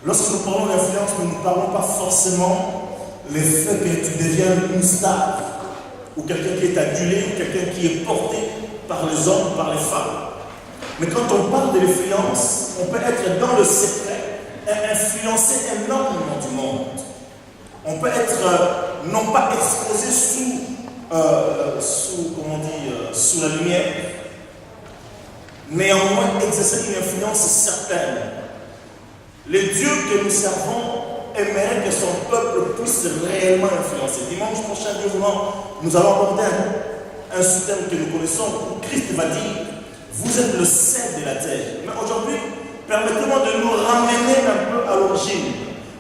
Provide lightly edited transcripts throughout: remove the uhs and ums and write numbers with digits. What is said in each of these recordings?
Lorsque nous parlons d'influence, nous ne parlons pas forcément le fait que tu deviennes une star, ou quelqu'un qui est adulé, ou quelqu'un qui est porté par les hommes, par les femmes. Mais quand on parle de l'influence, on peut être dans le secret et influencer énormément du monde. On peut être non pas exposé sous la lumière, néanmoins exercer une influence certaine. Le Dieu que nous servons aimerait que son peuple puisse réellement influencer. Dimanche prochain, nous allons aborder un sous-thème que nous connaissons où Christ va dire: vous êtes le sel de la terre. Mais aujourd'hui, permettez-moi de nous ramener un peu à l'origine,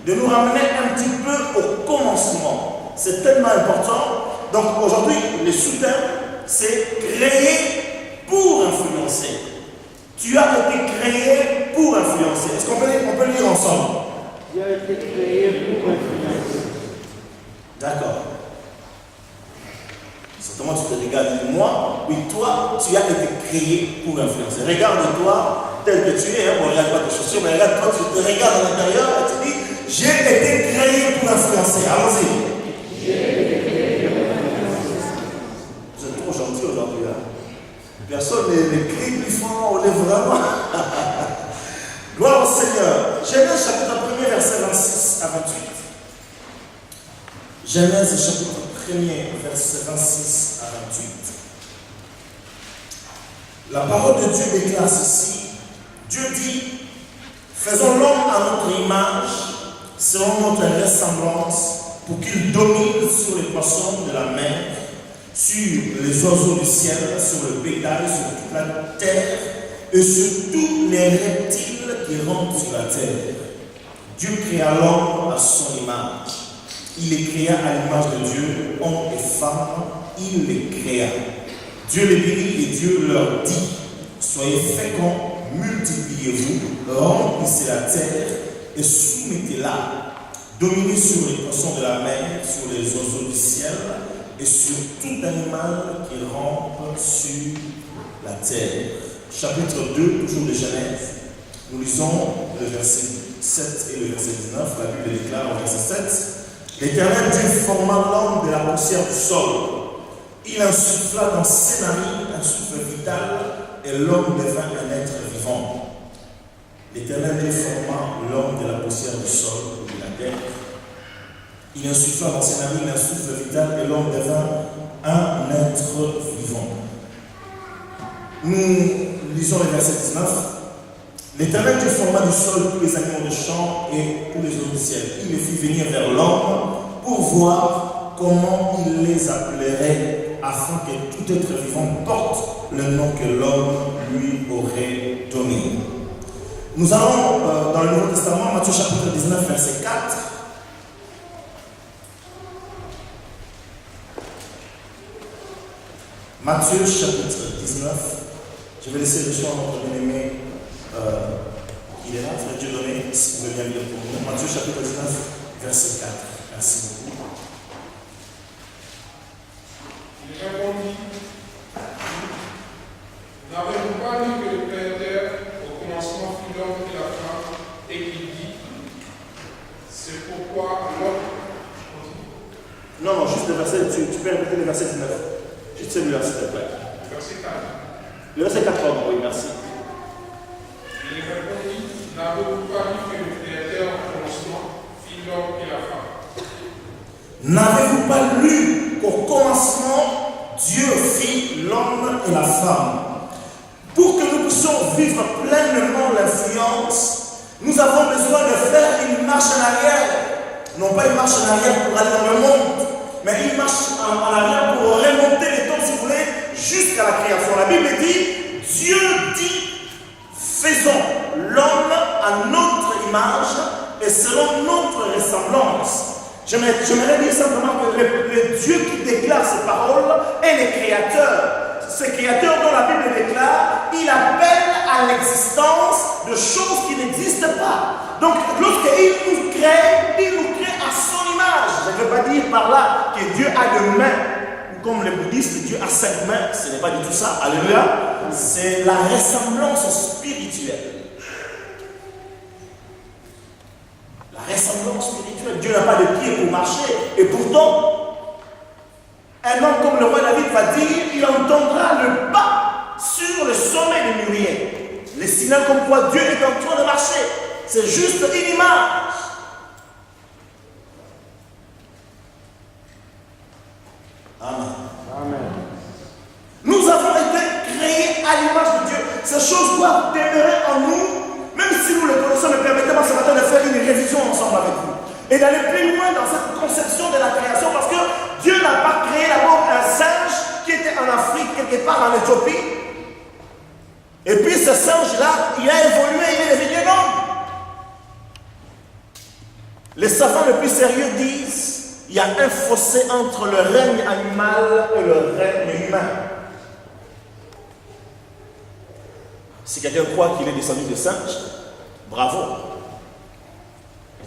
de nous ramener un petit peu au commencement. C'est tellement important. Donc aujourd'hui, le sous-thème, c'est créer pour influencer. Tu as été créé pour influencer. Est-ce qu'on peut lire ensemble? Tu as été créé pour influencer. D'accord. Certainement, tu te regardes, moi, oui, toi, tu as été créé pour influencer. Regarde-toi tel que tu es. On ne regarde pas tes chaussures, mais regarde-toi, tu te regardes à l'intérieur et tu dis: j'ai été créé pour influencer. Allons-y. J'ai été créé pour influencer. Vous êtes trop gentils aujourd'hui, là. Personne ne crie plus fort, on est vraiment. Gloire au Seigneur. Genèse chapitre 1, verset 26 à 28. Genèse chapitre 1er, versets 26 à 28. La parole de Dieu déclare ceci. Dieu dit, faisons l'homme à notre image, selon notre ressemblance, pour qu'il domine sur les poissons de la mer, sur les oiseaux du ciel, sur le bétail, sur toute la terre, et sur tous les reptiles qui rampent sur la terre. Dieu créa l'homme à son image. Il les créa à l'image de Dieu, hommes et femmes, il les créa. Dieu les bénit et Dieu leur dit, soyez féconds, multipliez-vous, remplissez la terre et soumettez-la. Dominez sur les poissons de la mer, sur les oiseaux du ciel et sur tout animal qui rampe sur la terre. Chapitre 2, toujours de Genèse. Nous lisons le verset 7 et le verset 19. La Bible déclare au verset 7. L'Éternel Dieu forma l'homme de la poussière du sol. Il insuffla dans ses narines un souffle vital et l'homme devint un être vivant. L'Éternel Dieu forma l'homme de la poussière du sol de la terre. Il insuffla dans ses narines un souffle vital et l'homme devint un être vivant. Nous lisons le verset 19. L'Éternel Dieu forma du sol tous les animaux de champ et tous les oiseaux du ciel. Il les fit venir vers l'homme pour voir comment il les appellerait, afin que tout être vivant porte le nom que l'homme lui aurait donné. Nous allons dans le Nouveau Testament, Matthieu chapitre 19, verset 4. Matthieu chapitre 19. Je vais laisser le choix à notre bien-aimé. Il est là, frère Dieudonné, si vous voulez bien lire pour nous. Matthieu chapitre 19, verset 4. Merci beaucoup. Il répondit, n'avez-vous pas lu que le Créateur, au commencement, fit l'homme et la femme, et qu'il dit, c'est pourquoi l'homme... Non, juste le verset, tu peux répéter le verset 19. Juste celui-là, s'il te plaît. Verset 4. Le verset 4, oui, merci. Il répondit, n'avez-vous pas lu que le Créateur, au commencement, fit l'homme et la femme? N'avez-vous pas lu qu'au commencement, Dieu fit l'homme et la femme? Pour que nous puissions vivre pleinement l'influence, nous avons besoin de faire une marche en arrière. Non pas une marche en arrière pour aller dans le monde, mais une marche en arrière pour remonter les temps, si vous voulez, jusqu'à la création. La Bible dit, Dieu dit, faisons l'homme à notre image et selon notre ressemblance. J'aimerais dire simplement que le Dieu qui déclare ces paroles est le Créateur. Ce Créateur dont la Bible déclare, il appelle à l'existence de choses qui n'existent pas. Donc, lorsqu'il nous crée à son image. Je ne veux pas dire par là que Dieu a deux mains. Ou comme les bouddhistes, Dieu a 5 mains. Ce n'est pas du tout ça. Alléluia. C'est la ressemblance spirituelle. La ressemblance spirituelle. Dieu n'a pas de pieds pour marcher. Et pourtant, un homme comme le roi David va dire, il entendra le pas sur le sommet des mûriers. Les signaux comme quoi Dieu est en train de marcher. C'est juste une image. Amen. Amen. Nous avons été créés à l'image de Dieu. Ces choses doivent demeurer en nous, même si nous les connaissons. Mais permettez-moi ce matin de faire une révision ensemble avec vous et d'aller plus loin dans cette conception de la création, parce que Dieu n'a pas créé d'abord un singe qui était en Afrique, quelque part en Éthiopie. Et puis ce singe-là, il a évolué, il est devenu un homme. Les savants les plus sérieux disent il y a un fossé entre le règne animal et le règne humain. Si quelqu'un croit qu'il est descendu de singe, bravo.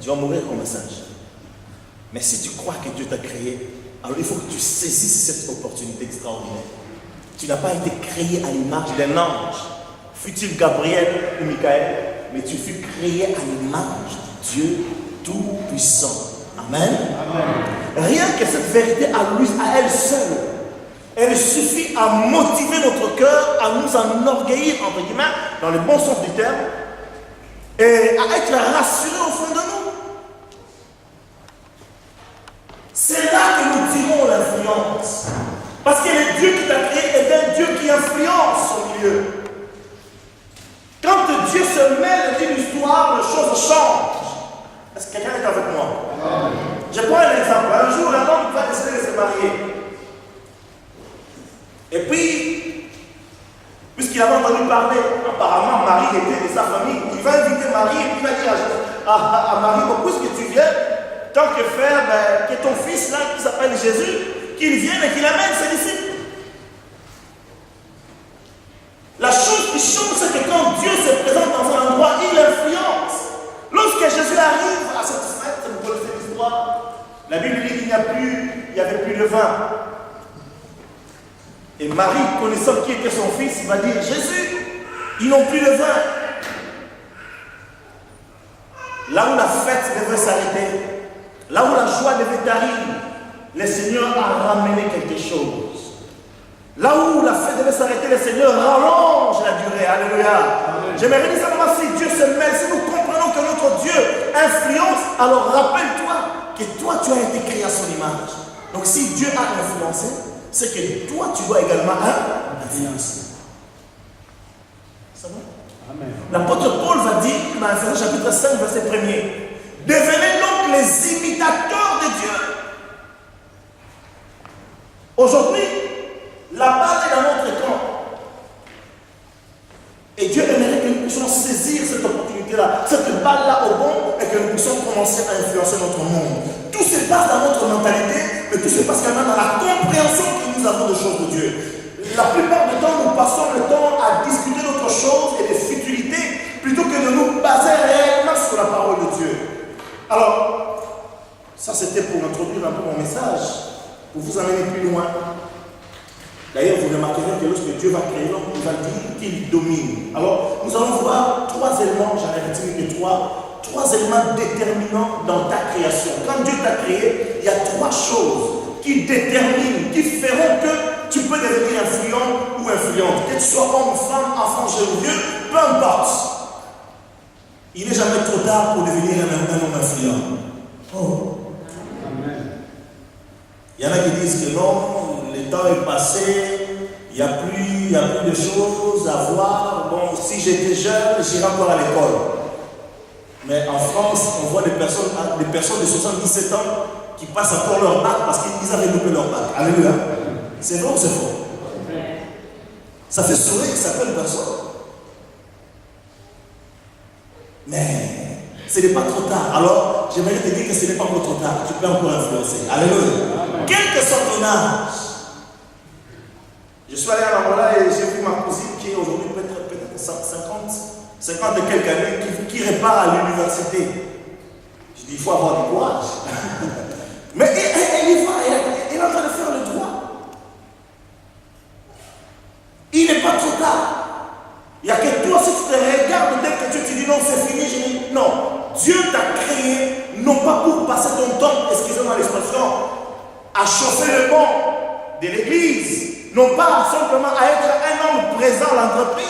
Tu vas mourir comme un singe. Mais si tu crois que Dieu t'a créé, alors il faut que tu saisisses cette opportunité extraordinaire. Tu n'as pas été créé à l'image d'un ange, fut-il Gabriel ou Michael, mais tu fus créé à l'image de Dieu Tout-Puissant. Amen. Amen. Rien que cette vérité à elle seule, elle suffit à motiver notre cœur, à nous enorgueillir, entre guillemets, dans le bon sens du terme, et à être rassuré au fond de nous. C'est là que nous tirons l'influence. Parce que le Dieu qui t'a créé est un Dieu qui influence au milieu. Quand Dieu se mêle d'une histoire, les choses changent. Est-ce que quelqu'un est avec moi? Je prends un exemple. Un jour, un homme va décider de se marier. Et puis, puisqu'il avait entendu parler, apparemment Marie était de sa famille, il va inviter Marie et puis il va dire à Marie, bon, puisque tu viens, tant que faire, que ton fils là, qui s'appelle Jésus, qu'il vienne et qu'il amène ses disciples. La chose qui change, c'est que quand Dieu se présente dans un endroit, il influence. Lorsque Jésus arrive à cette fête, vous connaissez l'histoire, la Bible dit qu'il n'y avait plus de vin. Et Marie, connaissant qui était son fils, il va dire, Jésus, ils n'ont plus de vin. Là où la fête devait s'arrêter, là où la joie devait arriver, le Seigneur a ramené quelque chose. Là où la fête devait s'arrêter, le Seigneur rallonge la durée. Alléluia. J'aimerais dire simplement, si Dieu se mêle, si nous comprenons que notre Dieu influence, alors rappelle-toi que toi, tu as été créé à son image. Donc si Dieu a influencé, c'est que toi, tu dois également influencer. Ça va? Amen. L'apôtre Paul va dire, dans Ephésiens chapitre 5, verset 1er, devenez donc les imitateurs de Dieu. Aujourd'hui, la balle est dans notre camp. Et Dieu aimerait que nous puissions saisir cette opportunité-là, cette balle-là au bon, et que nous puissions commencer à influencer notre monde. Tout se passe dans notre mentalité, mais tout se passe quand même dans la compréhension que nous avons des choses de Dieu. La plupart du temps, nous passons le temps à discuter d'autres choses et des futilités, plutôt que de nous baser réellement sur la parole de Dieu. Alors, ça c'était pour introduire un peu mon message, pour vous amener plus loin. D'ailleurs, vous remarquerez que lorsque Dieu va créer l'homme, il va dire qu'il domine. Alors, nous allons voir trois éléments, j'en ai retenu que trois éléments déterminants dans ta création. Quand Dieu t'a créé, il y a trois choses qui déterminent, qui feront que tu peux devenir influent ou influente. Que tu sois homme, femme, enfant, jeune, vieux, peu importe. Il n'est jamais trop tard pour devenir un homme influent. Oh. Il y en a qui disent que non, le temps est passé, il n'y a plus de choses à voir. Bon, si j'étais jeune, j'irais encore à l'école. Mais en France, on voit des personnes de 77 ans qui passent encore leur bac parce qu'ils avaient loupé leur bac. Alléluia. C'est vrai ou c'est faux? Ça fait sourire certaines personnes. Mais ce n'est pas trop tard. Alors, j'aimerais te dire que ce n'est pas encore trop tard. Tu peux encore influencer. Alléluia. Quel que soit ton âge. Je suis allé à Angola et j'ai vu ma cousine qui est aujourd'hui peut-être 50 et quelques années, qui répare à l'université. Je dis, il faut avoir du courage. Mais elle y va, elle est en train de faire le droit. Il n'est pas trop tard. Il n'y a que toi, si tu te regardes dès que tu te dis non, c'est fini, je dis non. Dieu t'a créé, non pas pour passer ton temps, excusez-moi l'expression, à chauffer le banc de l'église, non pas simplement à être un homme présent à l'entreprise,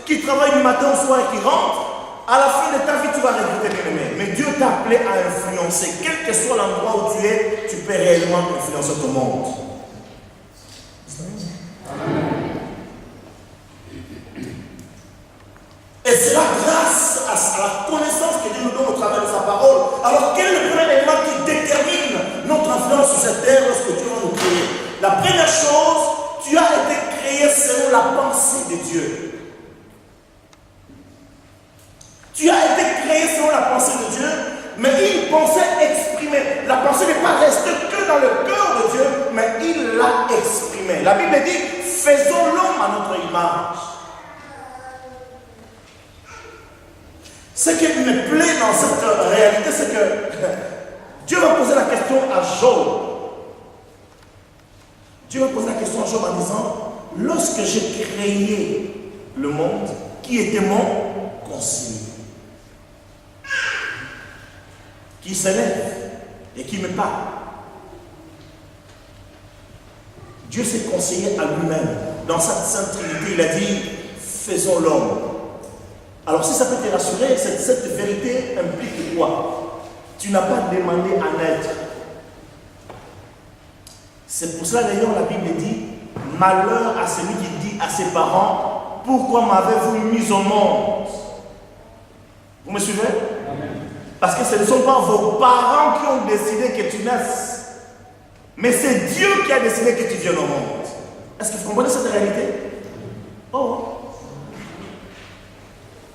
qui travaille du matin au soir et qui rentre. À la fin de ta vie, tu vas regretter, bien-aimé. Mais Dieu t'a appelé à influencer. Quel que soit l'endroit où tu es, tu peux réellement influencer ton monde. Et c'est là grâce à la connaissance que Dieu nous donne au travers de sa parole. Alors quel est le premier élément qui détermine notre influence sur cette terre lorsque Dieu va nous créer? La première chose, tu as été créé selon la pensée de Dieu. Tu as été créé selon la pensée de Dieu, mais une pensée exprimée. La pensée n'est pas restée que dans le cœur de Dieu, mais il l'a exprimée. La Bible dit, faisons l'homme à notre image. Ce qui me plaît dans cette réalité, c'est que Dieu va poser la question à Job. Dieu va poser la question à Job en disant, lorsque j'ai créé le monde, qui était mon conseiller? Qui s'élève et qui me parle. Dieu s'est conseillé à lui-même. Dans sa sainte Trinité, il a dit, faisons l'homme. Alors si ça peut te rassurer, cette vérité implique quoi? Tu n'as pas demandé à naître. C'est pour cela d'ailleurs la Bible dit, malheur à celui qui dit à ses parents, pourquoi m'avez-vous mis au monde? Vous me suivez? Parce que ce ne sont pas vos parents qui ont décidé que tu naisses, mais c'est Dieu qui a décidé que tu viennes au monde. Est-ce que vous comprenez cette réalité? Oh!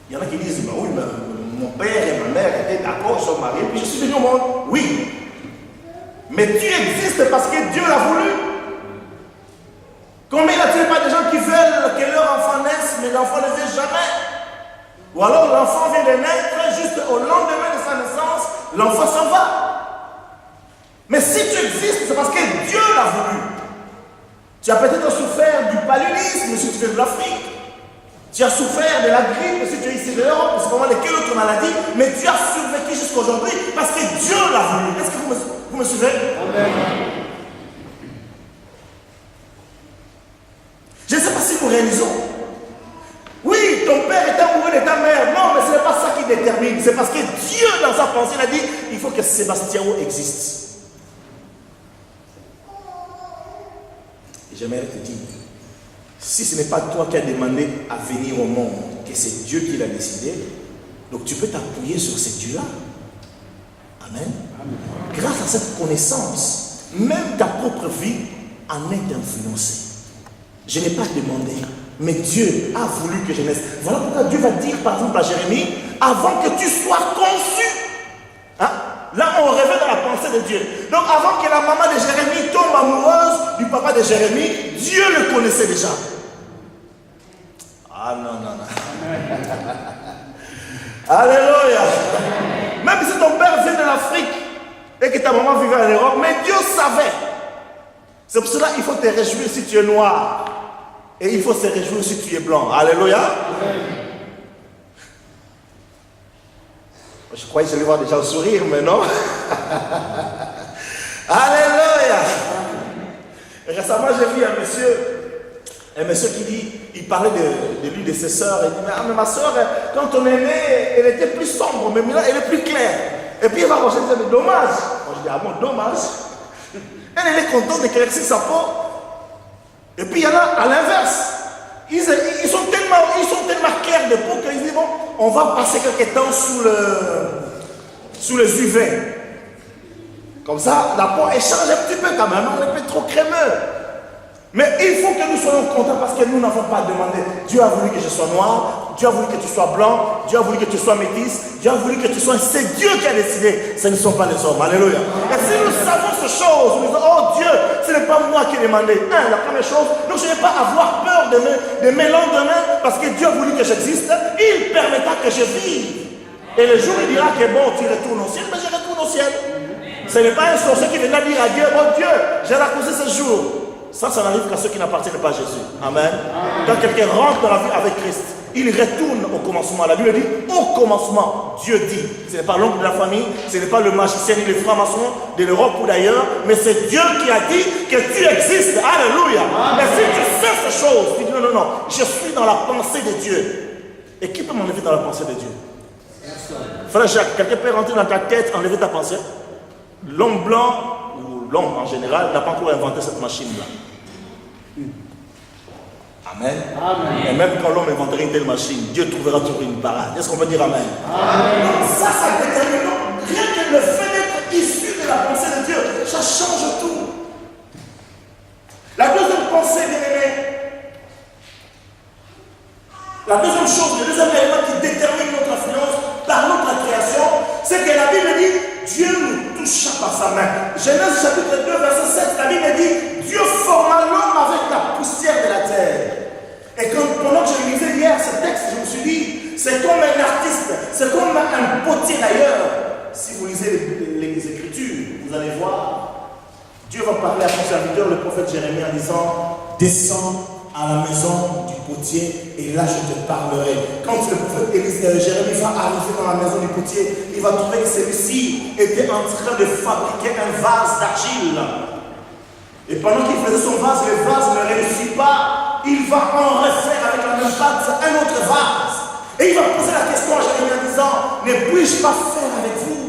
Il y en a qui disent, bah oui, mais mon père et ma mère étaient d'accord, ils sont mariés, puis je suis venu au monde. Oui. Mais tu existes parce que Dieu l'a voulu. Combien y a-t-il pas de gens qui veulent que leur enfant naisse, mais l'enfant ne vient jamais? Ou alors l'enfant vient de naître, juste au lendemain de sa naissance, l'enfant s'en va. Mais si tu existes, c'est parce que Dieu l'a voulu. Tu as peut-être souffert du paludisme si tu viens de l'Afrique. Tu as souffert de la grippe si tu es ici de l'Europe, parce qu'on a quelle autre maladie, mais tu as survécu jusqu'à aujourd'hui parce que Dieu l'a voulu. Est-ce que vous me suivez? Amen. Je ne sais pas si vous réalisez. Oui, ton père est amoureux de ta mère. Non, mais ce n'est pas ça qui détermine. C'est parce que Dieu, dans sa pensée, il a dit, il faut que Sébastien existe. Et j'aimerais te dire, si ce n'est pas toi qui as demandé à venir au monde, que c'est Dieu qui l'a décidé, donc tu peux t'appuyer sur ce Dieu-là. Amen. Grâce à cette connaissance, même ta propre vie en est influencée. Je n'ai pas demandé, mais Dieu a voulu que je naisse. Voilà pourquoi Dieu va dire par exemple à Jérémie, avant que tu sois conçu. Hein? Là, on revient dans la pensée de Dieu. Donc, avant que la maman de Jérémie tombe amoureuse du papa de Jérémie, Dieu le connaissait déjà. Ah non, non, non. Alléluia. Même si ton père vient de l'Afrique et que ta maman vivait en Europe, mais Dieu savait. C'est pour cela qu'il faut te réjouir si tu es noir. Et il faut se réjouir si tu es blanc. Alléluia. Je croyais que j'allais voir des gens sourire, mais non. Alléluia. Récemment, j'ai vu un monsieur qui dit, il parlait de lui, de ses sœurs. Il dit, mais ma soeur, quand on est né, elle était plus sombre, mais maintenant elle est plus claire. Et puis il va manger, mais dommage. Moi je dis, ah bon, dommage. Elle est contente d'éclaircir sa peau. Et puis il y en a à l'inverse. Ils sont tellement clairs de peau qu'ils disent, bon, on va passer quelques temps sous les UV. Comme ça, la peau elle change un petit peu quand même, on est un peu trop crémeux. Mais il faut que nous soyons contents parce que nous n'avons pas demandé. Dieu a voulu que je sois noir, Dieu a voulu que tu sois blanc, Dieu a voulu que tu sois métis, Dieu a voulu que tu sois... C'est Dieu qui a décidé, ce ne sont pas les hommes. Alléluia. Et si nous savons ces choses, nous disons, oh Dieu, ce n'est pas moi qui ai demandé. La première chose, donc je n'ai pas à avoir peur de mes lendemains parce que Dieu a voulu que j'existe, il permettra que je vive. Et le jour il dira que bon, tu retournes au ciel, mais je retourne au ciel. Ce n'est pas un sorcier qui viendra dire à Dieu, oh Dieu, j'ai raccourci ce jour. Ça n'arrive qu'à ceux qui n'appartiennent pas à Jésus. Amen. Quand quelqu'un rentre dans la vie avec Christ, il retourne au commencement. La Bible dit, au commencement, Dieu dit. Ce n'est pas l'oncle de la famille, ce n'est pas le magicien ni le franc-maçon de l'Europe ou d'ailleurs, mais c'est Dieu qui a dit que tu existes. Alléluia. Mais si tu sais ces choses, tu dis non, non, non, je suis dans la pensée de Dieu. Et qui peut m'enlever dans la pensée de Dieu? Frère Jacques, quelqu'un peut rentrer dans ta tête, enlever ta pensée? L'homme blanc, ou l'homme en général, n'a pas encore inventé cette machine-là. Amen. Amen. Et même quand l'homme inventerait une telle machine, Dieu trouvera toujours une parade. Est-ce qu'on peut dire Amen? Amen. Donc ça détermine. Rien que le fait d'être issu de la pensée de Dieu, ça change tout. La deuxième pensée, bien-aimée, la deuxième chose, le deuxième élément qui détermine notre influence par notre création, c'est que la Bible dit Dieu nous toucha par sa main. Genèse chapitre 2, verset 7, la Bible dit Dieu forma l'homme avec la poussière de la terre. Et pendant que je lisais hier ce texte, je me suis dit, c'est comme un artiste, c'est comme un potier d'ailleurs. Si vous lisez les Écritures, vous allez voir, Dieu va parler à son serviteur, le prophète Jérémie, en disant, descends à la maison du potier et là je te parlerai. Quand le prophète Jérémie va arriver dans la maison du potier, il va trouver que celui-ci était en train de fabriquer un vase d'argile. Et pendant qu'il faisait son vase, le vase ne réussit pas, il va en refaire avec la même pâte un autre vase. Et il va poser la question à Jérémie en disant, ne puis-je pas faire avec vous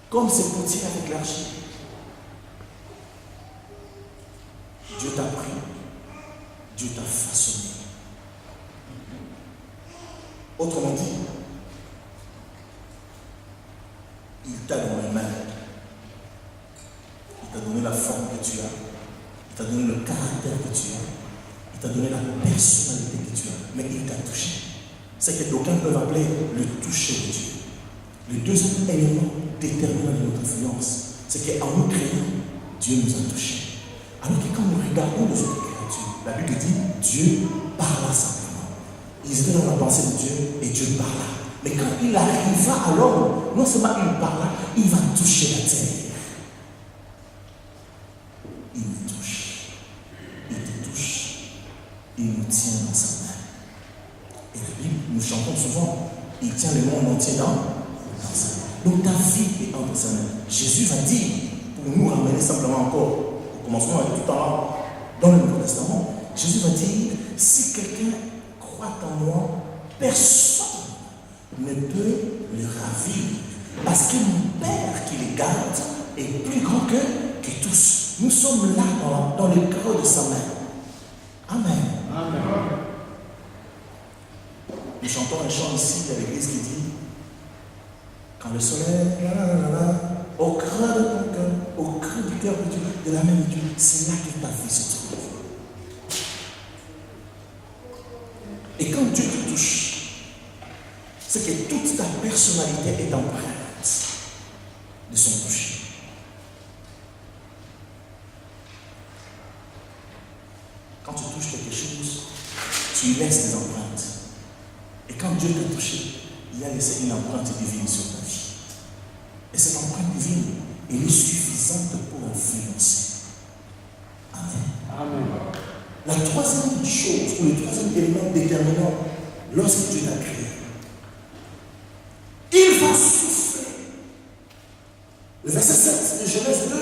comme ce potier avec l'argile? Dieu t'a pris, Dieu t'a façonné. Autrement dit, il t'a dans les mains. Il t'a donné la forme que tu as. Il t'a donné le caractère que tu as. Il t'a donné la personnalité que tu as. Mais il t'a touché. C'est que d'aucuns peuvent appeler le toucher de Dieu. Le deuxième élément déterminant de notre influence, c'est qu'en nous créant, Dieu nous a touchés. Alors que quand nous regardons les autres créatures, la Bible dit Dieu parla simplement. Ils étaient dans la pensée de Dieu et Dieu parla. Mais quand il arriva à l'homme, non seulement il parla, il va toucher la terre. Il nous touche. Il te touche. Il nous tient dans sa main. Et la Bible, nous chantons souvent, il tient le monde entier dans sa main. Donc ta vie est entre sa main. Jésus va dire, pour nous ramener simplement encore, au commencement et tout en haut, dans le Nouveau Testament, Jésus va dire, si quelqu'un croit en moi, personne ne peut le ravir. Parce que mon Père qui les garde est plus grand que tous. Nous sommes là dans le creux de sa main. Amen. Amen. Nous chantons un chant ici à l'église qui dit quand le soleil, au creux de ton cœur, au creux du cœur de Dieu, de la main de Dieu, c'est là que ta vie se trouve. Et quand Dieu te touche, c'est que toute ta personnalité est empreinte de son toucher. Quand tu touches quelque chose, tu y laisses des empreintes. Et quand Dieu t'a touché, il a laissé une empreinte divine sur ta vie. Et cette empreinte divine, elle est suffisante pour influencer. Amen. Amen. La troisième chose, ou le troisième élément déterminant, lorsque Dieu t'a créé, il va souffler. Le verset 7 de Genèse 2,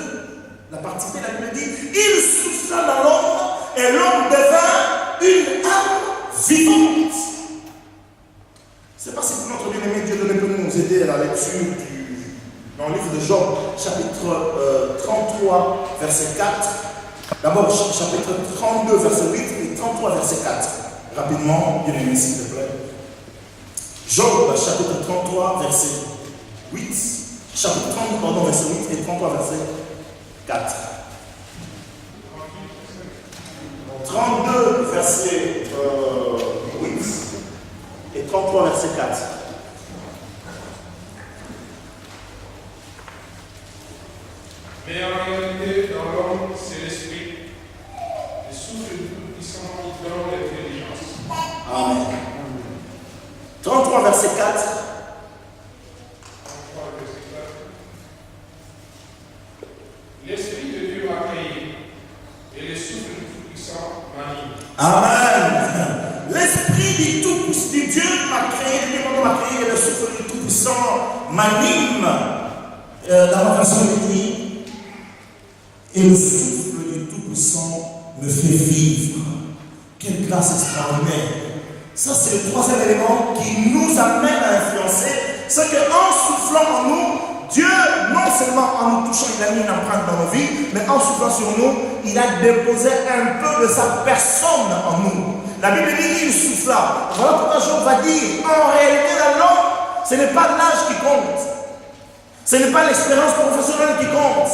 la partie B, la Bible dit, il souffla dans l'homme et l'homme devint une âme vivante. C'est pas si notre bien-aimé Dieu peut nous aider à la lecture dans le livre de Job, chapitre 33, verset 4. D'abord, chapitre 32, verset 8 et 33, verset 4. Rapidement, bien-aimé, s'il te plaît. Job, chapitre 33, verset 8. Chapitre 30, pardon, verset 8 et 33, verset 4. 32, verset 8 et 33, verset 4. Mais en réalité, dans l'homme, c'est l'esprit, le souffle du Tout-Puissant qui donne l'intelligence. Amen. 33, verset 4. 33, verset 4. L'esprit de Dieu m'a créé, et le souffle du Tout-Puissant m'anime. Amen. L'esprit du Tout-Puissant, du Dieu m'a créé, et le souffle du Tout-Puissant m'anime. Dans la version il dit, et le souffle du Tout-Puissant me fait vivre. Quelle grâce extraordinaire. Ça, c'est le troisième élément qui nous amène à influencer. C'est qu'en soufflant en nous, Dieu, non seulement en nous touchant, il a mis une empreinte dans nos vies, mais en soufflant sur nous, il a déposé un peu de sa personne en nous. La Bible dit il souffla. Voilà pourquoi Job va dire, en réalité, dans l'homme, ce n'est pas l'âge qui compte. Ce n'est pas l'expérience professionnelle qui compte.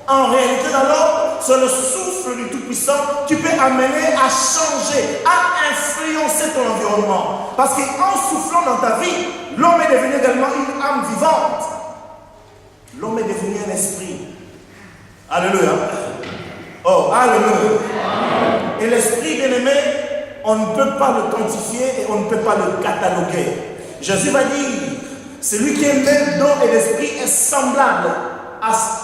En réalité, dans l'homme, c'est le souffle du Tout-Puissant qui peut amener à changer, à influencer ton environnement. Parce qu'en soufflant dans ta vie, l'homme est devenu également une âme vivante. L'homme est devenu un esprit. Alléluia. Oh, alléluia. Et l'esprit, bien-aimé, on ne peut pas le quantifier et on ne peut pas le cataloguer. Jésus va dire, celui qui est né d'eau et d'esprit est semblable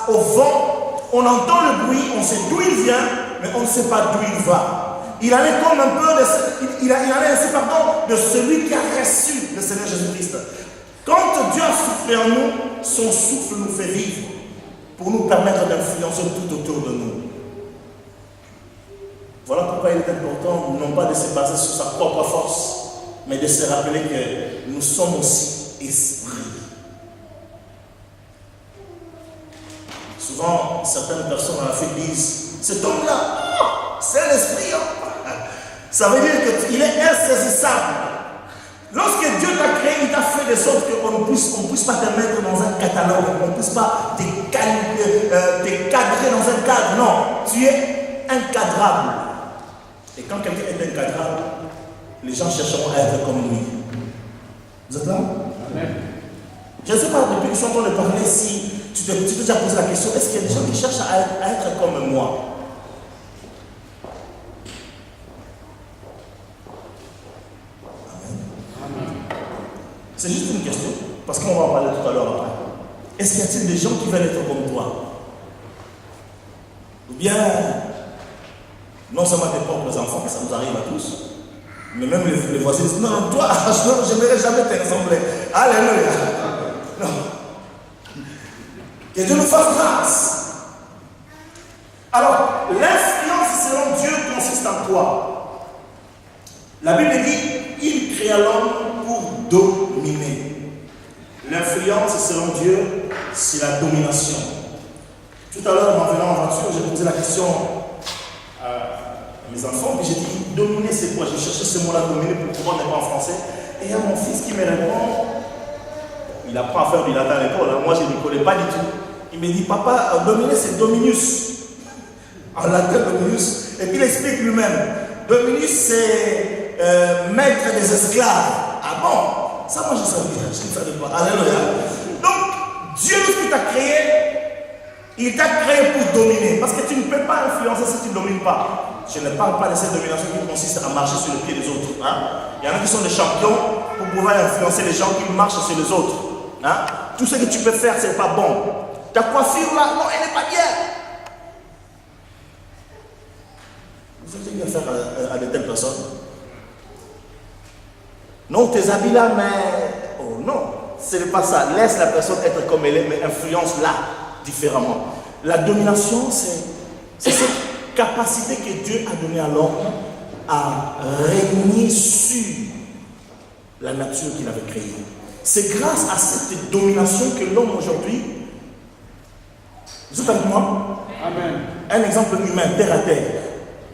au vent. On entend le bruit, on sait d'où il vient, mais on ne sait pas d'où il va. Il en est comme un peu de celui qui a reçu le Seigneur Jésus-Christ. Quand Dieu a soufflé en nous, son souffle nous fait vivre pour nous permettre d'influencer tout autour de nous. Voilà pourquoi il est important non pas de se baser sur sa propre force, mais de se rappeler que nous sommes aussi esprits. Souvent, certaines personnes à la fête disent, cet homme-là, c'est un esprit. Hein. Ça veut dire qu'il est insaisissable. Lorsque Dieu t'a créé, il t'a fait de sorte qu'on ne puisse pas te mettre dans un catalogue, on ne puisse pas te cadrer dans un cadre. Non, tu es incadrable. Et quand quelqu'un est incadrable, les gens chercheront à être comme lui. Vous êtes là? Amen. Je ne sais pas, depuis que je suis en train de parler, si tu t'es déjà posé la question, est-ce qu'il y a des gens qui cherchent à être comme moi? C'est juste une question, parce qu'on va en parler tout à l'heure après. Est-ce qu'il y a-t-il des gens qui veulent être comme toi? Ou bien, non seulement tes propres enfants, ça nous arrive à tous, mais même les voisins disent, non, toi, je n'aimerais jamais te ressembler. Alléluia. Non. Que Dieu nous fasse grâce. Alors, l'influence selon Dieu consiste en quoi? La Bible dit, il créa l'homme pour dominer. L'influence selon Dieu, c'est la domination. Tout à l'heure, en venant en voiture, j'ai posé la question à mes enfants, puis j'ai dit, dominer c'est quoi? J'ai cherché ce mot-là, dominer, pour pouvoir n'est pas en français. Et il y a mon fils qui me répond, il apprend à faire du latin à l'école, hein. Moi je ne connais pas du tout. Il me dit, papa, dominer c'est dominus. En latin, dominus. Et puis il explique lui-même. Dominus c'est maître des esclaves. Ah bon? Ça moi je sais bien, je ne savais pas. Alléluia. Donc, Dieu qui t'a créé, il t'a créé pour dominer. Parce que tu ne peux pas influencer si tu ne domines pas. Je ne parle pas de cette domination qui consiste à marcher sur le pied des autres. Hein? Il y en a qui sont des champions pour pouvoir influencer les gens qui marchent sur les autres. Hein? Tout ce que tu peux faire, ce n'est pas bon. Ta coiffure là, non, elle n'est pas bien. Vous avez bien faire à de telles personnes? Non, tes habits là, mais... Oh non, ce n'est pas ça. Laisse la personne être comme elle est, mais influence-la différemment. La domination, c'est cette capacité que Dieu a donnée à l'homme à régner sur la nature qu'il avait créée. C'est grâce à cette domination que l'homme aujourd'hui, vous êtes avec moi? Amen. Un exemple humain, terre à terre.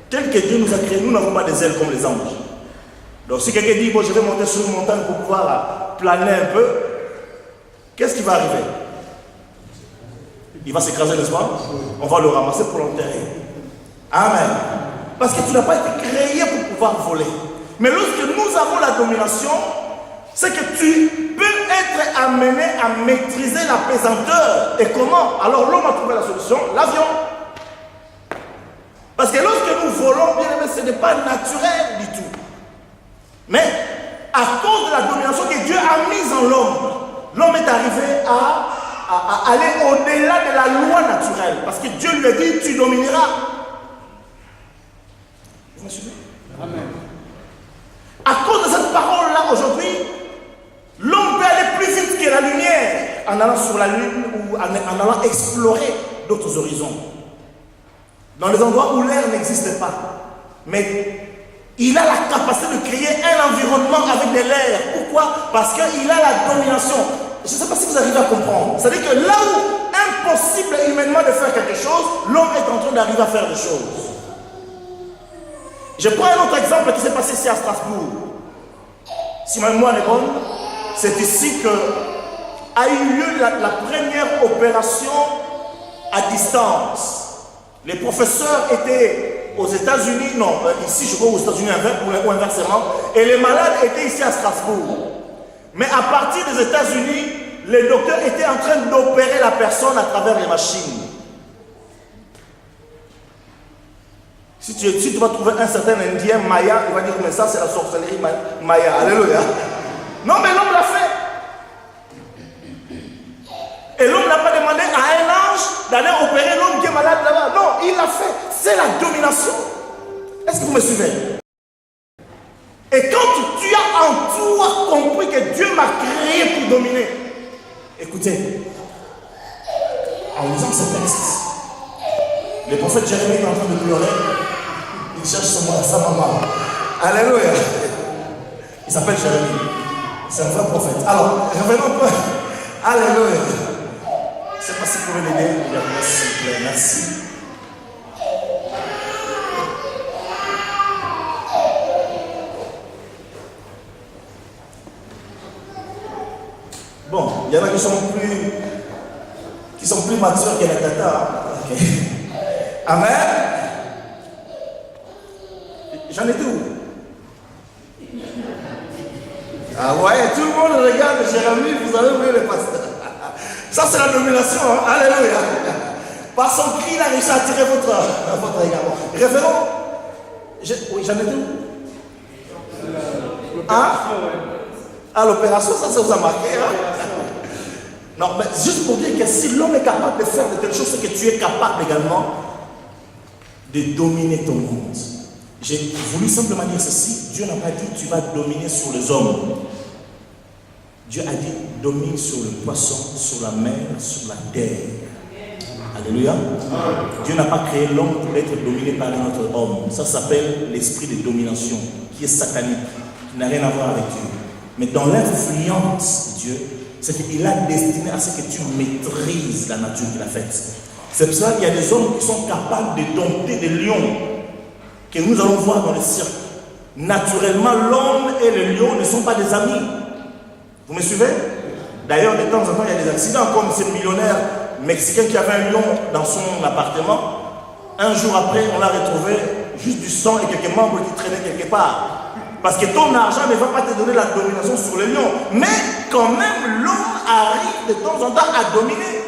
Tel que Dieu nous a créé, nous n'avons pas des ailes comme les anges. Donc si quelqu'un dit, bon, je vais monter sur une montagne pour pouvoir planer un peu, qu'est-ce qui va arriver? Il va s'écraser, n'est-ce pas? On va le ramasser pour l'enterrer. Amen. Parce que tu n'as pas été créé pour pouvoir voler. Mais lorsque nous avons la domination, c'est que tu peux être amené à maîtriser la pesanteur. Et comment? Alors l'homme a trouvé la solution, l'avion. Parce que lorsque nous volons, bien aimé, ce n'est pas naturel du tout. Mais à cause de la domination que Dieu a mise en l'homme, l'homme est arrivé à aller au-delà de la loi naturelle. Parce que Dieu lui a dit, tu domineras. Vous me suivez? Amen. À cause de cette parole-là, aujourd'hui, l'homme peut aller plus vite que la lumière en allant sur la lune ou en allant explorer d'autres horizons. Dans les endroits où l'air n'existe pas. Mais il a la capacité de créer un environnement avec de l'air. Pourquoi? Parce qu'il a la domination. Je ne sais pas si vous arrivez à comprendre. C'est-à-dire que là où impossible humainement de faire quelque chose, l'homme est en train d'arriver à faire des choses. Je prends un autre exemple qui s'est passé ici à Strasbourg. Si ma mémoire est bonne, c'est ici que a eu lieu la première opération à distance. Les professeurs étaient aux États-Unis, non, ici je crois aux États-Unis ou inversement, et les malades étaient ici à Strasbourg. Mais à partir des États-Unis, les docteurs étaient en train d'opérer la personne à travers les machines. Si tu vas trouver un certain Indien Maya, il va dire mais ça c'est la sorcellerie Maya. Alléluia. Non mais l'homme l'a fait. Et l'homme n'a pas demandé à un ange d'aller opérer l'homme qui est malade là-bas. Non, il l'a fait. C'est la domination. Est-ce que vous me suivez? Et quand tu as en toi compris que Dieu m'a créé pour dominer, écoutez, en lisant ce texte, le prophète Jérémie est en train de pleurer. Il cherche sa maman. Alléluia. Il s'appelle Jérémie. C'est un vrai prophète. Alors, revenons pas. Alléluia. Je ne sais pas si vous pouvez l'aider. Regardez, s'il vous plaît. Merci. Il y en a qui sont plus matures que les tatas. Ok. Amen. J'en ai tout. Ah ouais, tout le monde regarde Jérémie, vous avez oublié le pasteur. Ça c'est la domination, hein? Alléluia. Par son cri, il a réussi à attirer votre regard. Référent, oui, j'en ai tout. Hein? Ah, l'opération, ça vous a marqué, hein? Non, mais juste pour dire que si l'homme est capable de faire de telles choses, c'est que tu es capable également de dominer ton monde. J'ai voulu simplement dire ceci. Dieu n'a pas dit tu vas dominer sur les hommes. Dieu a dit domine sur le poisson, sur la mer, sur la terre. Alléluia. Dieu n'a pas créé l'homme pour être dominé par un autre homme. Ça s'appelle l'esprit de domination, qui est satanique, qui n'a rien à voir avec Dieu. Mais dans l'influence de Dieu, c'est qu'il a destiné à ce que tu maîtrises la nature qu'il a faite. C'est pour ça qu'il y a des hommes qui sont capables de dompter des lions, que nous allons voir dans le cirque. Naturellement, l'homme et le lion ne sont pas des amis. Vous me suivez? D'ailleurs, de temps en temps, il y a des accidents, comme ce millionnaire mexicain qui avait un lion dans son appartement. Un jour après, on l'a retrouvé juste du sang et quelques membres qui traînaient quelque part. Parce que ton argent ne va pas te donner la domination sur le lion. Mais quand même, l'homme arrive de temps en temps à dominer.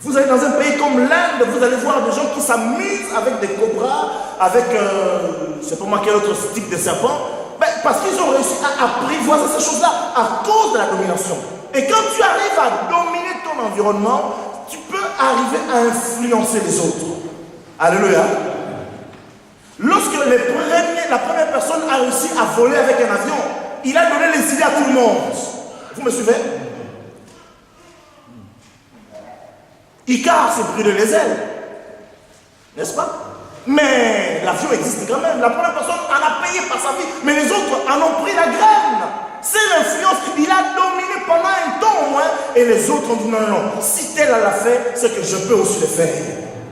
Vous allez dans un pays comme l'Inde, vous allez voir des gens qui s'amusent avec des cobras, avec, je ne sais pas moi quel autre type de serpent. Ben, parce qu'ils ont réussi à apprivoiser ces choses-là à cause de la domination. Et quand tu arrives à dominer ton environnement, tu peux arriver à influencer les autres. Alléluia. Lorsque la première personne a réussi à voler avec un avion, il a donné les idées à tout le monde. Vous me suivez? Icare s'est brûlé les ailes. N'est-ce pas? Mais l'avion existe quand même. La première personne en a payé par sa vie, mais les autres en ont pris la graine. C'est l'influence. Il a dominé pendant un temps au moins, et les autres ont dit non, non, non. Si tel l'a fait, c'est que je peux aussi le faire.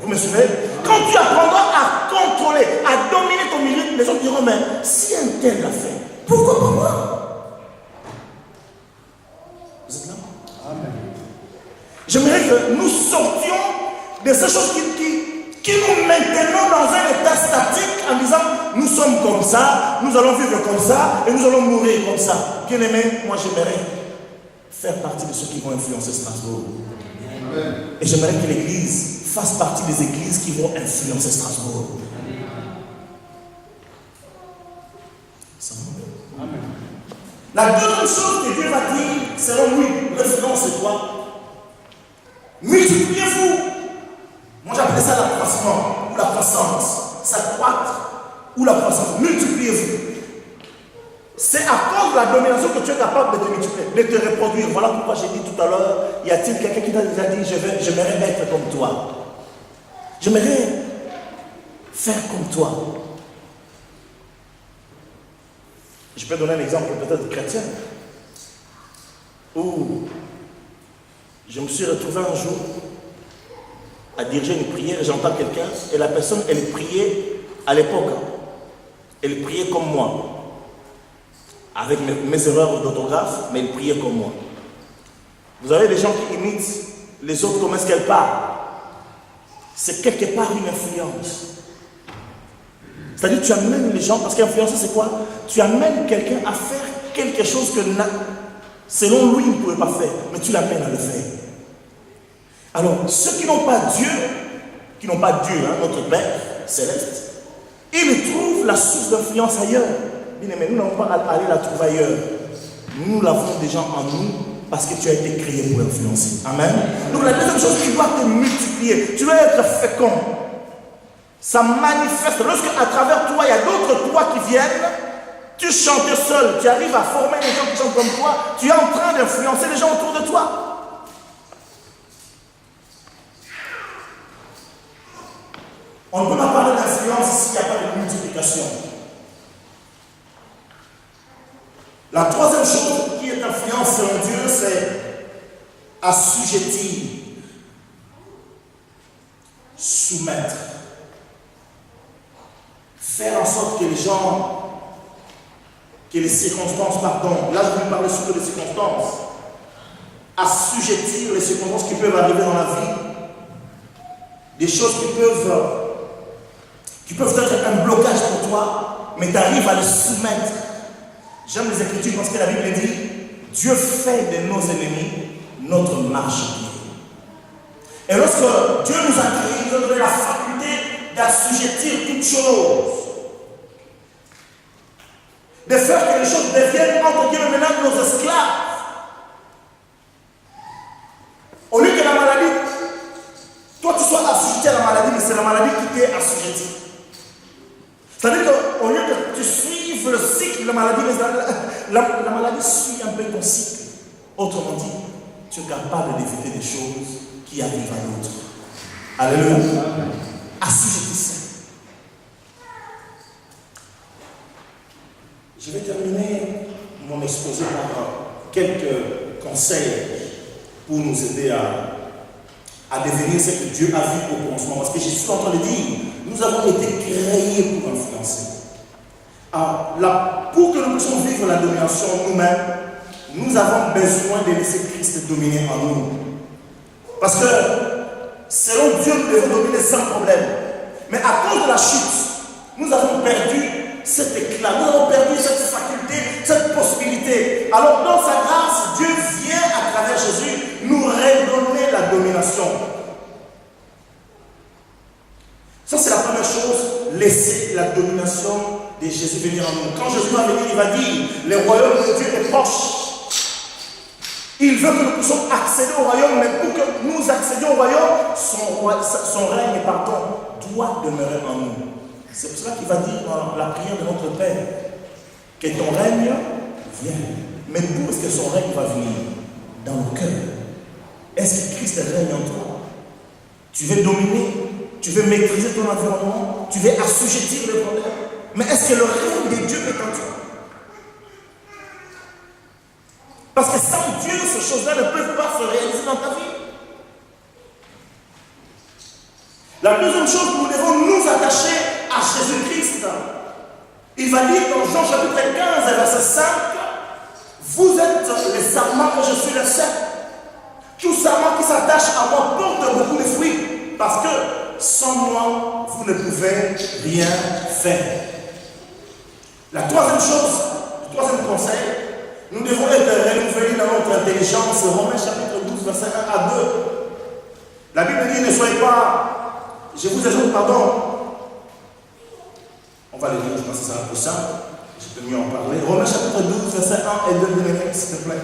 Vous me suivez? Quand tu apprendras à contrôler, à dominer ton milieu, les autres diront, mais si un tel l'a fait, pourquoi pas moi? Vous êtes là? Amen. J'aimerais que nous sortions de ces choses qui nous maintenons dans un état statique en disant, nous sommes comme ça, nous allons vivre comme ça, et nous allons mourir comme ça. Bien aimé, moi j'aimerais faire partie de ceux qui vont influencer Strasbourg. Amen. Et j'aimerais que l'Église fasse partie des églises qui vont influencer Strasbourg. Amen. La deuxième chose que Dieu va dire, selon lui, l'influence c'est quoi? Multipliez-vous. Moi j'appelle ça l'accroissement ou la croissance. S'accroître ou la croissance. Multipliez-vous. C'est à cause de la domination que tu es capable de te multiplier, de te reproduire. Voilà pourquoi j'ai dit tout à l'heure, y a-t-il quelqu'un qui t'a déjà dit, j'aimerais être comme toi? J'aimerais faire comme toi. Je peux donner un exemple peut-être chrétien, où je me suis retrouvé un jour à diriger une prière et j'entends quelqu'un, et la personne, elle priait à l'époque, elle priait comme moi, avec mes erreurs d'orthographe, mais elle priait comme moi. Vous avez des gens qui imitent les autres, comment est-ce qu'elles parlent? C'est quelque part une influence. C'est-à-dire tu amènes les gens, parce qu'influencer c'est quoi? Tu amènes quelqu'un à faire quelque chose que selon lui il ne pouvait pas faire, mais tu l'amènes à le faire. Alors ceux qui n'ont pas Dieu, hein, notre Père céleste, ils trouvent la source d'influence ailleurs. Bien aimé, nous n'avons pas à aller la trouver ailleurs. Nous l'avons déjà en nous, parce que tu as été créé pour influencer. Amen. Donc la deuxième chose, tu dois te multiplier. Tu dois être fécond. Ça manifeste. Lorsque à travers toi, il y a d'autres toi qui viennent, tu chantes seul, tu arrives à former des gens qui chantent comme toi, tu es en train d'influencer les gens autour de toi. On ne peut pas parler d'influence s'il n'y a pas de multiplication. La troisième chose qui est influence selon Dieu, c'est assujettir, soumettre, faire en sorte que les gens, que les circonstances, pardon, là je vais parler surtout des circonstances, assujettir les circonstances qui peuvent arriver dans la vie, des choses qui peuvent être un blocage pour toi, mais tu arrives à les soumettre. J'aime les Écritures parce que la Bible dit Dieu fait de nos ennemis notre marchepied. Et lorsque Dieu nous a créés, il nous a donné la faculté d'assujettir toutes choses, de faire que les choses deviennent entre guillemets maintenant nos esclaves. Au lieu que la maladie, toi tu sois assujetti à la maladie, mais c'est la maladie qui t'est assujetti. C'est-à-dire qu'au lieu que tu suives le cycle de la maladie, la maladie suit un peu ton cycle. Autrement dit, tu es capable d'éviter des choses qui arrivent à l'autre. Alléluia. Assujettissez. Je vais terminer mon exposé par quelques conseils pour nous aider à devenir ce que Dieu a vu au commencement. Parce que je suis en train de dire, nous avons été créés pour influencer. Alors, pour que nous puissions vivre la domination nous-mêmes, nous avons besoin de laisser Christ dominer en nous. Parce que, selon Dieu, nous devons dominer sans problème. Mais à cause de la chute, nous avons perdu cet éclat, nous avons perdu cette faculté, cette possibilité. Alors, dans sa grâce, Dieu vient à travers Jésus nous redonner la domination. Ça, c'est la première chose, laisser la domination de Jésus venir en nous. Quand Jésus va venir, il va dire, le royaume de Dieu est proche. Il veut que nous puissions accéder au royaume, mais pour que nous accédions au royaume, son règne, doit demeurer en nous. C'est pour cela qu'il va dire dans la prière de notre Père, que ton règne vienne. Mais d'où est-ce que son règne va venir? Dans le cœur. Est-ce que Christ règne en toi? Tu veux dominer? Tu veux maîtriser ton environnement? Tu veux assujettir les problèmes? Mais est-ce que le règne de Dieu est en toi? Parce que sans Dieu, ces choses-là ne peuvent pas se réaliser dans ta vie. La deuxième chose, nous devons nous attacher à Jésus-Christ. Il va dire dans Jean chapitre 15, verset 5, vous êtes les sarments et je suis le cep. Tout sarment qui s'attache à moi porte beaucoup de fruits. Parce que sans moi, vous ne pouvez rien faire. La troisième chose, le troisième conseil, nous devons être renouvelés dans notre intelligence. Romains chapitre 12, verset 1 à 2. La Bible dit, ne soyez pas, je vous exhorte, pardon. On va le lire, je pense que c'est un peu simple. Je peux mieux en parler. Romains chapitre 12, verset 1 et 2, s'il te plaît.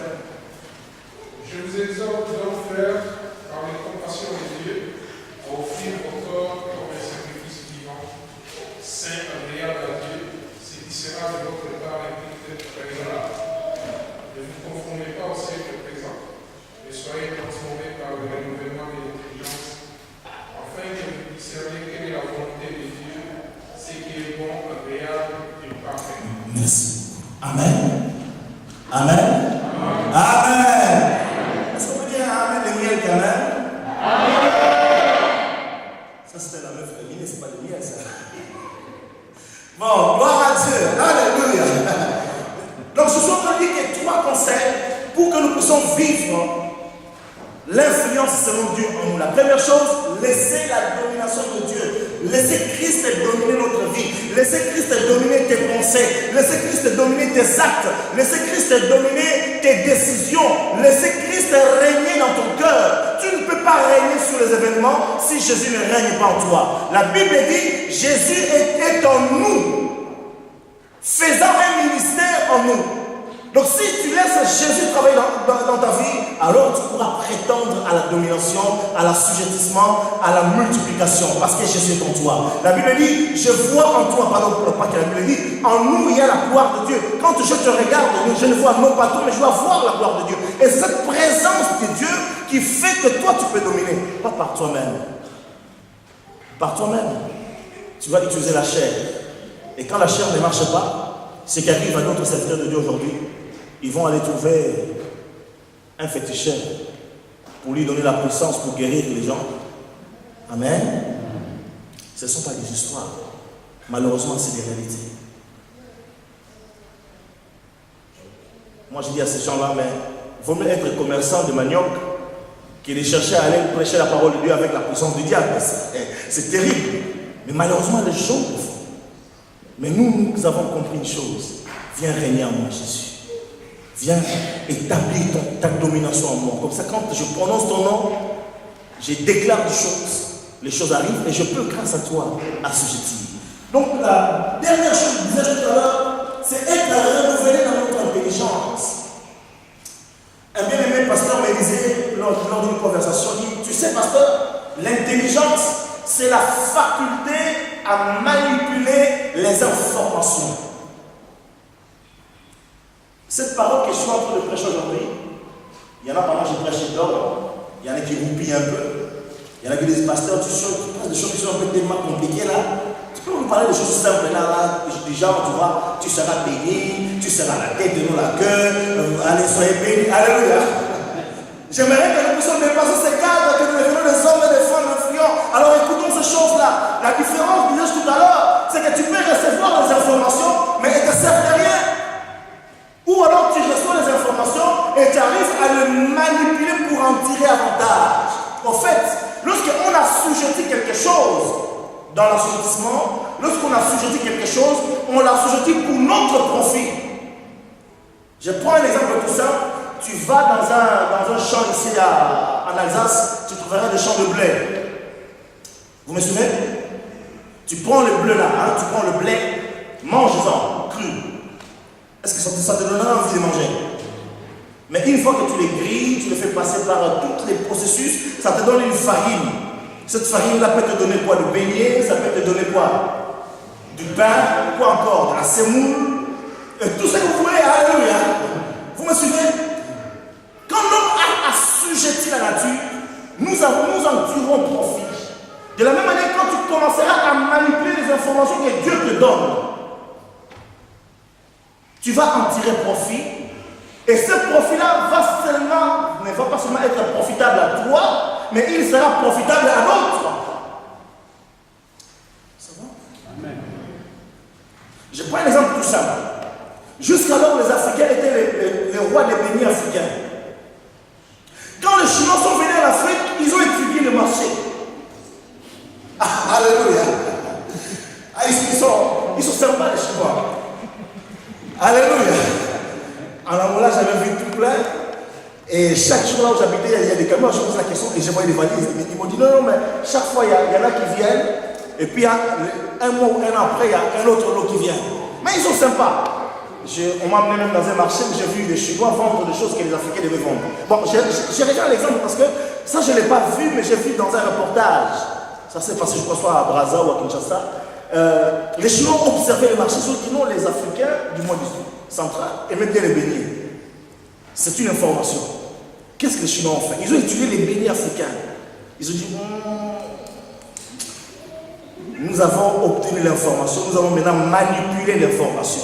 Je vous exhorte donc, frères, par les compassions de Dieu, à offrir vos corps comme un sacrifice vivant, saint, agréable à Dieu, ce qui sera de votre part un culte raisonnable. Ne vous conformez pas au siècle présent, mais soyez transformés par le renouvellement de l'intelligence, afin que vous discerniez quelle est la volonté de Dieu, ce qui est bon, agréable et parfait. Merci. Amen. Amen. Amen. Amen. Est-ce qu'on peut dire Amen de miel quand même? Amen. Ça c'était la meuf féminine, c'est pas de miel ça. Bon, gloire à Dieu. Alléluia. Donc je suis en train de dire que trois conseils pour que nous puissions vivre l'influence selon Dieu en nous. La première chose, laissez la domination de Dieu. Laissez Christ dominer notre vie. Laissez Christ dominer tes pensées. Laissez Christ dominer tes actes. Laissez Christ dominer tes décisions. Laissez Christ régner dans ton cœur. Tu ne peux pas régner sur les événements si Jésus ne règne pas en toi. La Bible dit, Jésus est en nous, faisant un ministère en nous. Donc si tu laisses Jésus travailler dans ta vie, alors tu pourras prétendre à la domination, à l'assujettissement, à la multiplication, parce que Jésus est en toi. La Bible dit, je vois en toi, pardon, pas que la Bible dit, en nous il y a la gloire de Dieu. Quand je te regarde, je ne vois non pas tout, mais je dois voir la gloire de Dieu. Et c'est cette présence de Dieu qui fait que toi tu peux dominer, pas par toi-même. Par toi-même, tu vas utiliser la chair. Et quand la chair ne marche pas, ce qui arrive à notre serviteur de Dieu aujourd'hui, ils vont aller trouver un féticheur pour lui donner la puissance pour guérir les gens. Amen. Ce ne sont pas des histoires. Malheureusement, c'est des réalités. Moi, je dis à ces gens-là, mais il vaut mieux être commerçant de manioc que de chercher à aller prêcher la parole de Dieu avec la puissance du diable. C'est terrible. Mais malheureusement, les gens le font. Mais nous avons compris une chose. Viens régner en moi, Jésus. Viens établir ta domination en moi. Comme ça, quand je prononce ton nom, je déclare des choses. Les choses arrivent et je peux, grâce à toi, assujettir. Donc, la dernière chose que je disais tout à l'heure, c'est être renouvelé dans notre intelligence. Un bien-aimé pasteur me disait lors d'une conversation, il dit, tu sais, pasteur, l'intelligence, c'est la faculté à manipuler les informations. Cette parole que je suis en train de prêcher aujourd'hui, il y en a pendant que je prêche d'or, il y en a qui roupillent un peu. Il y en a qui disent, pasteur, tu parles des choses qui sont un peu tellement compliquées là. Tu peux nous parler de choses simples là, du genre, tu vois, tu seras béni, tu seras la tête et non la queue, allez, soyez bénis, alléluia. J'aimerais que nous puissions dépasser ces cadres, que nous devenons des hommes et des femmes influents. Alors écoutons ces choses-là. La différence, disais-je tout à l'heure, c'est que tu peux recevoir les informations, mais elles ne te servent de rien. Ou alors tu reçois les informations et tu arrives à le manipuler pour en tirer avantage. En fait, lorsqu'on a sujetti quelque chose dans l'assujettissement, lorsqu'on a sujetti quelque chose, on l'a sujetti pour notre profit. Je prends un exemple tout simple. Tu vas dans un champ ici en Alsace, tu trouveras des champs de blé. Vous me suivez? Tu prends le blé là, hein, tu prends le blé, mange-en, cru. Est-ce que ça te donnera envie de manger? Mais une fois que tu les grilles, tu les fais passer par tous les processus, ça te donne une farine. Cette farine-là peut te donner quoi? Du beignet, ça peut te donner quoi? Du pain, quoi encore? De la semoule, tout ce que vous voulez, alléluia. Vous me suivez? Quand l'homme a assujetti la nature, nous en tirons profit. De la même manière, quand tu commenceras à manipuler les informations que Dieu te donne, tu vas en tirer profit. Et ce profit-là ne va pas seulement être profitable à toi, mais il sera profitable à l'autre. Ça va? Amen. Je prends un exemple tout simple. Jusqu'alors, les Africains étaient les rois des beignets africains. Quand les Chinois sont venus en Afrique, ils ont étudié le marché. Ah, alléluia. Ah, ils sont sympas, les Chinois. Alléluia. En Angola, j'avais vu tout plein. Et chaque jour là où j'habitais, il y a des camions, je pose la question et je vois des valises. Ils m'ont dit non, mais chaque fois, il y en a qui viennent. Et puis, un mois ou un an après, il y a un autre lot qui vient. Mais ils sont sympas. On m'a amené même dans un marché où j'ai vu les Chinois vendre des choses que les Africains devaient vendre. Bon, j'ai regardé l'exemple parce que ça, je ne l'ai pas vu, mais j'ai vu dans un reportage. Ça s'est passé, je crois, soit à Brazza ou à Kinshasa. Les Chinois observaient le marché, sauf que non, les Africains, du moins du central, aimaient bien les beignets. C'est une information. Qu'est-ce que les Chinois ont fait? Ils ont étudié les beignets africains. Ils ont dit, nous avons obtenu l'information, nous avons maintenant manipulé l'information.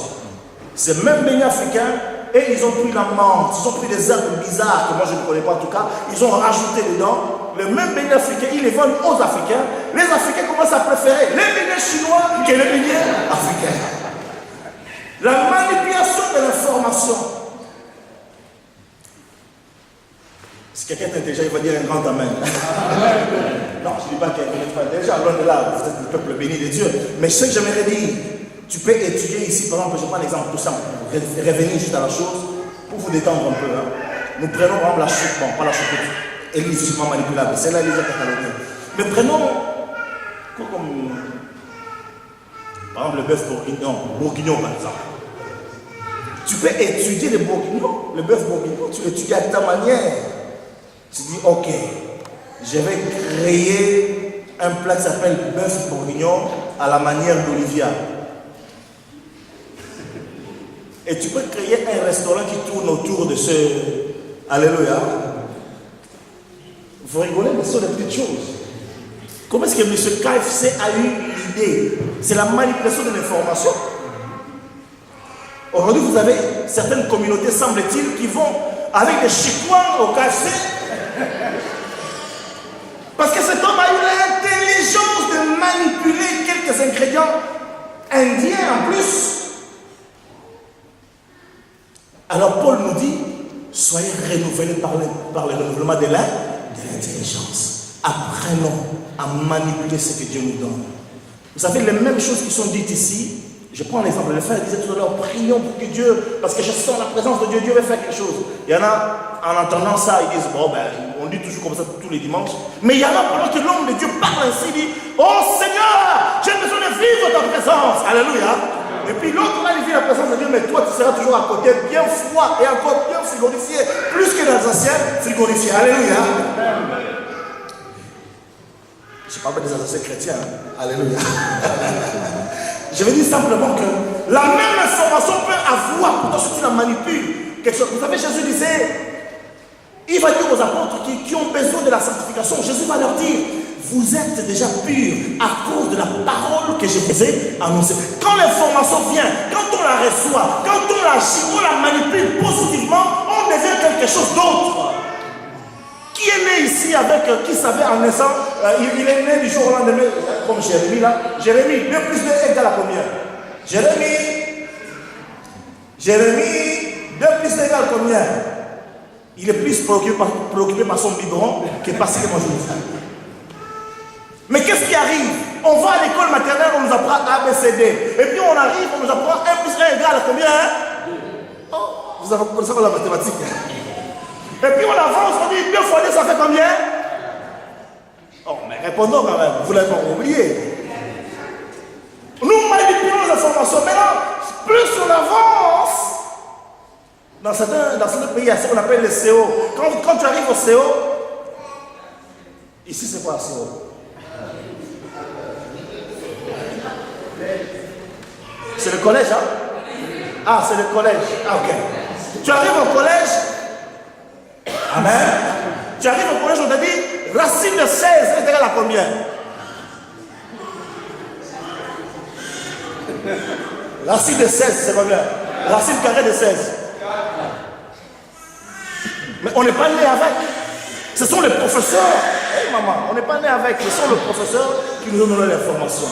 Ces mêmes beignets africains, et ils ont pris la menthe, ils ont pris des herbes bizarres que moi je ne connais pas en tout cas, ils ont rajouté dedans. Les mêmes beignets africains, ils les vendent aux Africains. Les Africains commencent à préférer les beignets chinois que les beignets africains. La manipulation de l'information. Si quelqu'un est intelligent, il va dire un grand amen. Non, je ne dis pas qu'il n'est pas intelligent, loin de là, vous êtes le peuple béni de Dieu. Mais ce que j'aimerais dire, tu peux étudier ici, par exemple, je prends l'exemple tout simple, revenir juste à la chose, pour vous détendre un peu. Hein. Nous prenons par exemple la chute, bon, pas la chute, elle est difficilement manipulable, c'est là les catalogues. Mais prenons, comme, par exemple, le bœuf bourguignon par exemple. Tu peux étudier le bourguignon, le bœuf bourguignon, tu l'étudies à ta manière. Tu dis, ok, je vais créer un plat qui s'appelle bœuf bourguignon à la manière d'Olivia. Et tu peux créer un restaurant qui tourne autour de ce... Alléluia. Vous rigolez, mais ce sont des petites choses. Comment est-ce que M. KFC a eu l'idée? C'est la manipulation de l'information. Aujourd'hui, vous avez certaines communautés, semble-t-il, qui vont avec des chicoins au KFC. Parce que cet homme a eu l'intelligence de manipuler quelques ingrédients indiens en plus. Alors Paul nous dit, Soyez renouvelés par le renouvellement de l'intelligence. Apprenons à manipuler ce que Dieu nous donne. Vous savez, les mêmes choses qui sont dites ici, je prends l'exemple, le frère disait tout à l'heure, prions pour que Dieu, parce que je sens la présence de Dieu, Dieu va faire quelque chose. Il y en a, en entendant ça, ils disent, bon, ben, on dit toujours comme ça tous les dimanches. Mais il y en a, pendant que l'homme de Dieu parle ainsi, il dit, oh Seigneur, j'ai besoin de vivre ta présence. Alléluia. Et puis l'autre là, il vit la présence de Dieu, mais toi, tu seras toujours à côté, bien froid et encore bien frigorifié, plus que dans les anciens, frigorifié. Alléluia. Je ne parle pas des anciens chrétiens. Alléluia. Je veux dire simplement que la même information peut avoir, pourtant si tu la manipules, quelque chose. Vous savez, Jésus disait, il va dire aux apôtres qui ont besoin de la sanctification, Jésus va leur dire, vous êtes déjà purs à cause de la parole que je vous ai annoncée. Quand l'information vient, quand on la reçoit, quand on l'agit, on la manipule positivement, on devient quelque chose d'autre. Qui est né ici avec, qui savait en naissant, il est né du jour au lendemain, comme Jérémie là. Jérémie, 2 plus 2 égale à combien? Jérémie, 2 plus 2 égale à combien? Il est plus préoccupé par son biberon que par ce que moi je vous dis. Mais qu'est-ce qui arrive? On va à l'école maternelle, on nous apprend A, B, C, D. Et puis on arrive, on nous apprend 1 plus 1 égale à combien? Oh, vous avez compris ça dans la mathématique. Et puis on avance, on dit 2 fois 2, ça fait combien? Oh, mais répondons quand même, vous ne l'avez pas oublié. Nous manipulons les informations. Maintenant, plus on avance, dans certains pays, il y a ce qu'on appelle le CO. Quand tu arrives au CO, ici c'est quoi le CO? C'est le collège, hein? Ah, c'est le collège. Ah, ok. Tu arrives au collège. Amen. Tu arrives au collège, on t'a dit, racine de 16 est égale à combien? Racine de 16, c'est combien? Racine carrée de 16. Mais on n'est pas né avec. Ce sont les professeurs. Hey maman, on n'est pas né avec. Ce sont les professeurs qui nous ont donné l'information.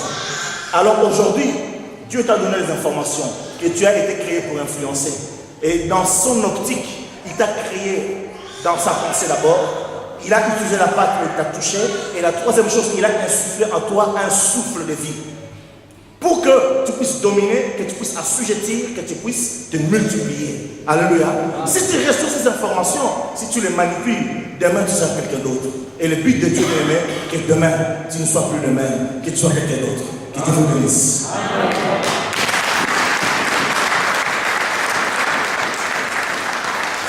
Alors aujourd'hui, Dieu t'a donné les informations que tu as été créé pour influencer. Et dans son optique, il t'a créé dans sa pensée d'abord. Il a utilisé la patte pour t'a touché. Et la troisième chose, il a insufflé en toi un souffle de vie. Pour que tu puisses dominer, que tu puisses assujettir, que tu puisses te multiplier. Alléluia. Si tu restes sur ces informations, si tu les manipules, demain tu seras quelqu'un d'autre. Et le but de Dieu est que demain tu ne sois plus le même, que tu sois quelqu'un d'autre. Que Dieu vous bénisse.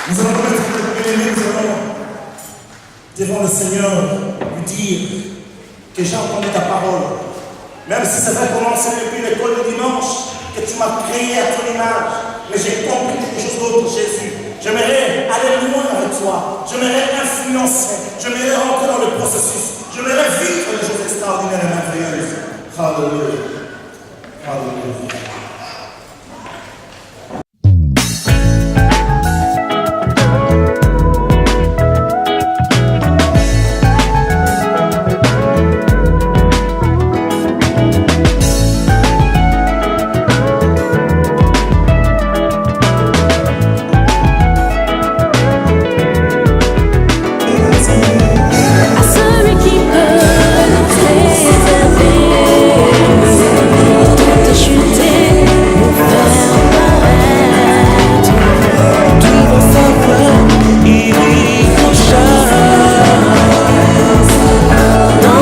Nous allons devant le Seigneur lui dire que j'ai entendu ta parole. Même si ça va commencer depuis l'école de dimanche, que tu m'as créé à ton image, mais j'ai compris quelque chose d'autre, Jésus. J'aimerais aller loin avec toi. J'aimerais influencer. J'aimerais rentrer dans le processus. J'aimerais vivre des choses extraordinaires et merveilleuses. Alléluia. Alléluia.